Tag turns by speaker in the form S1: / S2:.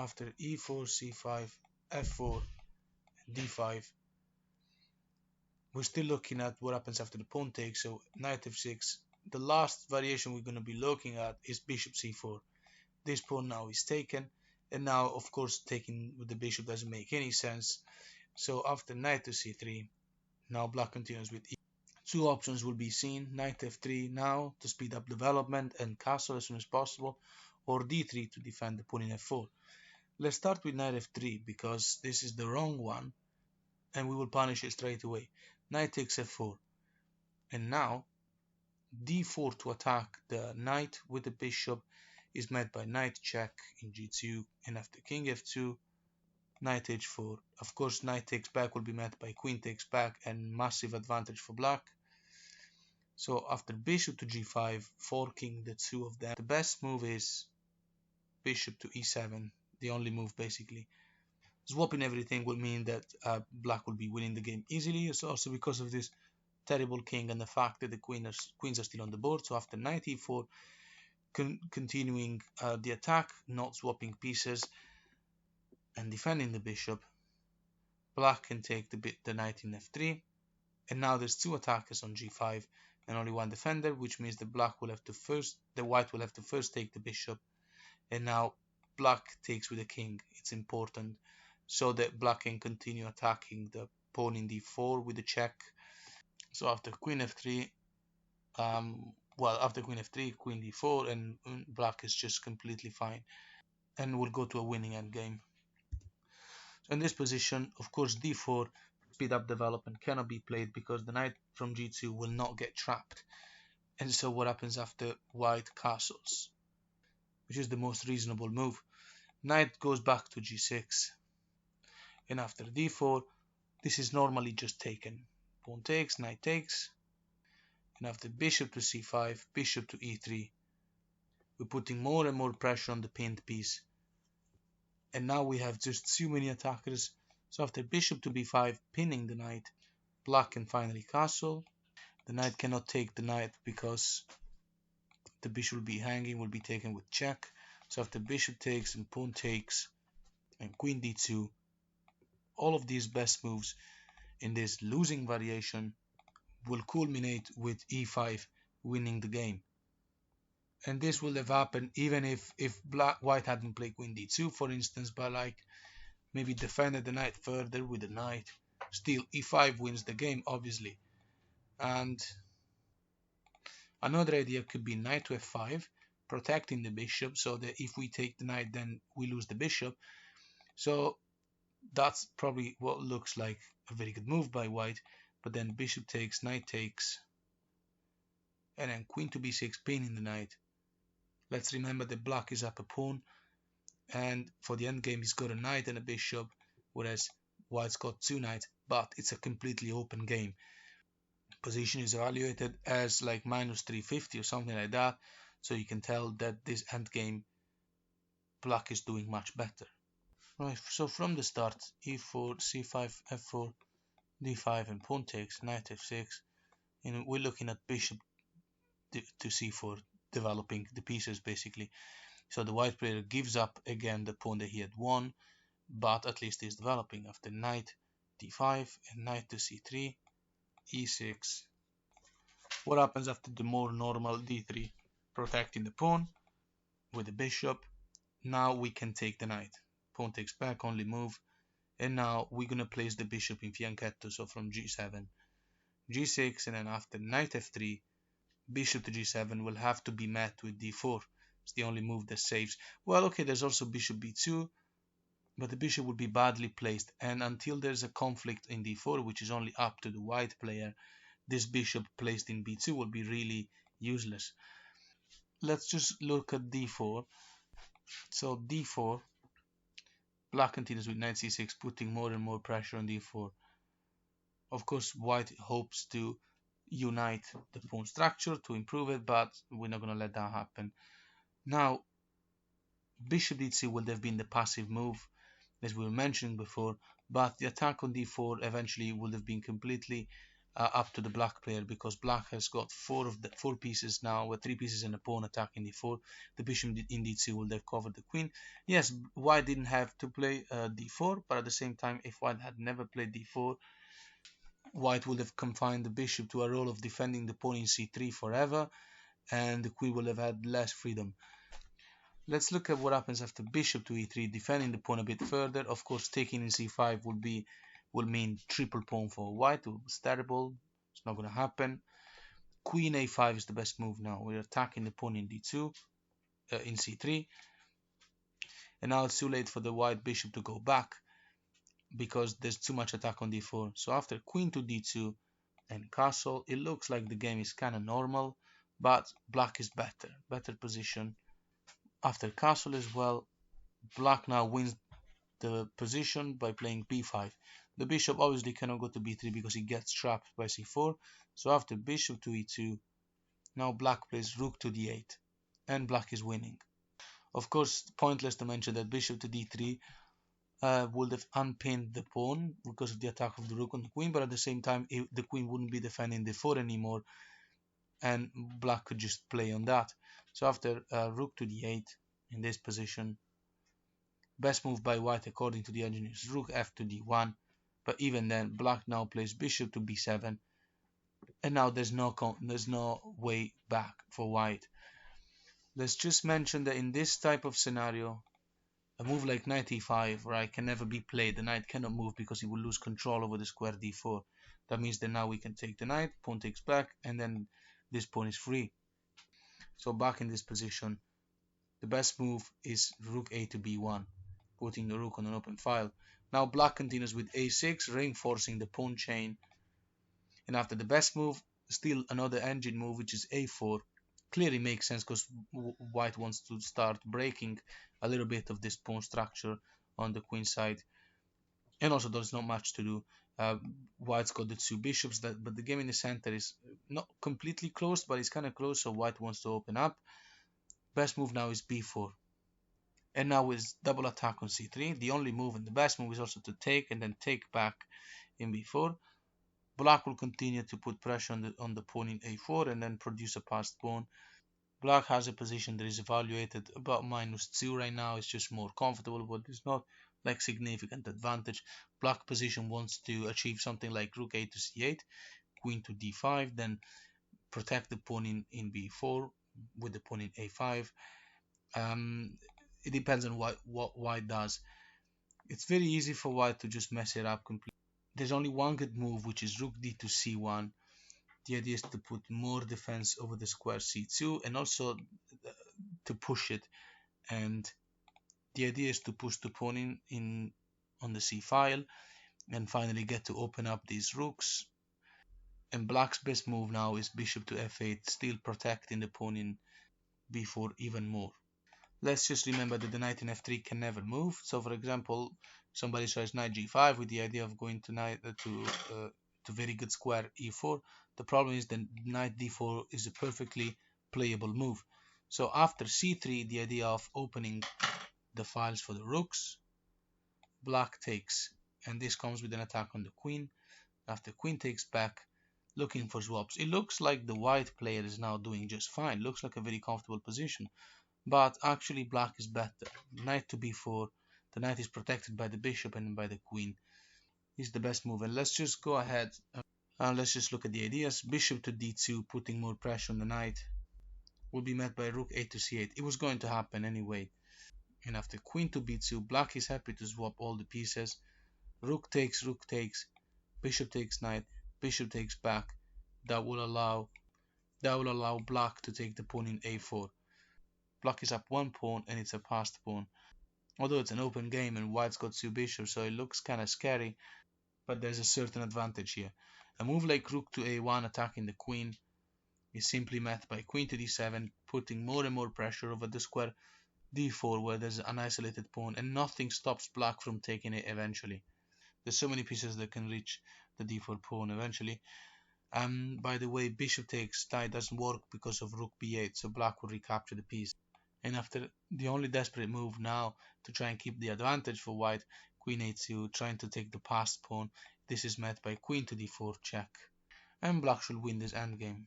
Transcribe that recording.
S1: after e4, c5, f4, d5, we're still looking at what happens after the pawn takes. So knight f6. The last variation we're going to be looking at is bishop c4. This pawn now is taken, and now of course taking with the bishop doesn't make any sense. So after knight to c3, now black continues with e. Two options will be seen: knight f3 now to speed up development and castle as soon as possible, or d3 to defend the pawn in f4. Let's start with knight f3 because this is the wrong one and we will punish it straight away. Knight takes f4, and now d4 to attack the knight with the bishop is met by knight check in g2, and after king f2, knight h4. Of course, knight takes back will be met by queen takes back, and massive advantage for black. So after bishop to g5, forking the two of them, the best move is bishop to e7, the only move basically. Swapping everything will mean that black will be winning the game easily. It's also because of this terrible king and the fact that the queens are still on the board. So after knight e4, continuing the attack, not swapping pieces and defending the bishop, black can take the knight in f3, and now there's two attackers on g5 and only one defender, which means the white will have to first take the bishop, and now black takes with the king. It's important so that black can continue attacking the pawn in d4 with the check. So after queen f3, after queen f3, queen d4, and black is just completely fine and will go to a winning endgame. So in this position, of course, d4 speed up development cannot be played because the knight from g2 will not get trapped. And so what happens after white castles, which is the most reasonable move? Knight goes back to g6, and after d4, this is normally just taken. Pawn takes, knight takes, and after bishop to c5, bishop to e3, we're putting more and more pressure on the pinned piece. And now we have just too many attackers. So after bishop to b5, pinning the knight, black can finally castle. The knight cannot take the knight because the bishop will be hanging, will be taken with check. So after bishop takes and pawn takes and queen d2, all of these best moves in this losing variation will culminate with e5 winning the game. And this will have happened even if white hadn't played queen d2, for instance, but like maybe defended the knight further with the knight. Still, e5 wins the game, obviously. And another idea could be knight to f5, protecting the bishop, so that if we take the knight, then we lose the bishop. So that's probably what looks like a very good move by white. But then bishop takes, knight takes, and then queen to b6, pinning the knight. Let's remember that black is up a pawn, and for the endgame he's got a knight and a bishop, whereas white's got two knights, but it's a completely open game. Position is evaluated as like minus 350 or something like that, so you can tell that this endgame black is doing much better. Right, so from the start, e4, c5, f4, d5, and pawn takes, knight f6, and we're looking at bishop to c4, developing the pieces basically. So the white player gives up again the pawn that he had won, but at least he's developing. After knight d5 and knight to c3, e6. What happens after the more normal d3? Protecting the pawn with the bishop. Now we can take the knight. Pawn takes back, only move. And now we're going to place the bishop in fianchetto, so from g7, g6, and then after knight f3, bishop to g7 will have to be met with d4. It's the only move that saves. Well, okay, there's also bishop b2, but the bishop will be badly placed, and until there's a conflict in d4, which is only up to the white player, this bishop placed in b2 will be really useless. Let's just look at d4. So d4, black continues with knight c6, putting more and more pressure on d4. Of course, white hopes to unite the pawn structure to improve it, but we're not going to let that happen. Now, bishop d2 would have been the passive move, as we were mentioning before, but the attack on d4 eventually would have been completely up to the black player, because black has got four pieces now, with 3 pieces and a pawn attacking d4. The bishop in d2 will have covered the queen. Yes, white didn't have to play d4, but at the same time, if white had never played d4, white would have confined the bishop to a role of defending the pawn in c3 forever, and the queen will have had less freedom. Let's look at what happens after bishop to e3, defending the pawn a bit further. Of course, taking in c5 will mean triple pawn for white. It's terrible. It's not going to happen. Queen a5 is the best move now. We're attacking the pawn in d2, in c3, and now it's too late for the white bishop to go back because there's too much attack on d4. So after queen to d2 and castle, it looks like the game is kind of normal, but black is better position. After castle as well, black now wins the position by playing b5. The bishop obviously cannot go to b3 because he gets trapped by c4. So after bishop to e2, now black plays rook to d8, and black is winning. Of course, pointless to mention that bishop to d3 would have unpinned the pawn because of the attack of the rook on the queen, but at the same time, the queen wouldn't be defending d4 anymore, and black could just play on that. So after rook to d8 in this position, best move by white according to the engineers, rook f to d1, but even then, black now plays bishop to b7, and now there's no way back for white. Let's just mention that in this type of scenario, a move like knight e5, right, can never be played. The knight cannot move because he will lose control over the square d4. That means that now we can take the knight, pawn takes back, and then this pawn is free. So back in this position, the best move is rook a to b1, putting the rook on an open file. Now black continues with a6, reinforcing the pawn chain. And after the best move, still another engine move, which is a4. Clearly makes sense because white wants to start breaking a little bit of this pawn structure on the queen side. And also there's not much to do. White's got the 2 bishops, but the game in the center is not completely closed, but it's kind of close, so white wants to open up. Best move now is b4. And now with double attack on c3, the only move and the best move is also to take and then take back in b4. Black will continue to put pressure on the pawn in a4 and then produce a passed pawn. Black has a position that is evaluated about -2 right now. It's just more comfortable, but it's not like significant advantage. Black position wants to achieve something like rook a to c8, queen to d5, then protect the pawn in b4 with the pawn in a5. It depends on what white does. It's very easy for white to just mess it up completely. There's only one good move, which is rook d to c1. The idea is to put more defense over the square c2 and also to push it. And the idea is to push the pawn in on the c file and finally get to open up these rooks. And black's best move now is bishop to f8, still protecting the pawn in b4 even more. Let's just remember that the knight in f3 can never move. So for example, somebody tries knight g5 with the idea of going to very good square e4. The problem is that knight d4 is a perfectly playable move. So after c3, the idea of opening the files for the rooks, black takes, and this comes with an attack on the queen. After queen takes back, looking for swaps. It looks like the white player is now doing just fine. Looks like a very comfortable position. But actually black is better. Knight to b4, the knight is protected by the bishop and by the queen. Is the best move. And let's just go ahead and let's just look at the ideas. Bishop to d2, putting more pressure on the knight, will be met by rook a to c8. It was going to happen anyway. And after queen to b2, black is happy to swap all the pieces. Rook takes, bishop takes knight, bishop takes back. That will allow black to take the pawn in a4. Black is up 1 pawn and it's a passed pawn. Although it's an open game and white's got 2 bishops, so it looks kind of scary, but there's a certain advantage here. A move like rook to a1 attacking the queen is simply met by queen to d7, putting more and more pressure over the square d4 where there's an isolated pawn, and nothing stops black from taking it eventually. There's so many pieces that can reach the d4 pawn eventually. By the way, bishop takes knight doesn't work because of rook b8, so black will recapture the piece. And after the only desperate move now to try and keep the advantage for white, queen a2, trying to take the passed pawn, this is met by queen to d4 check. and black should win this endgame.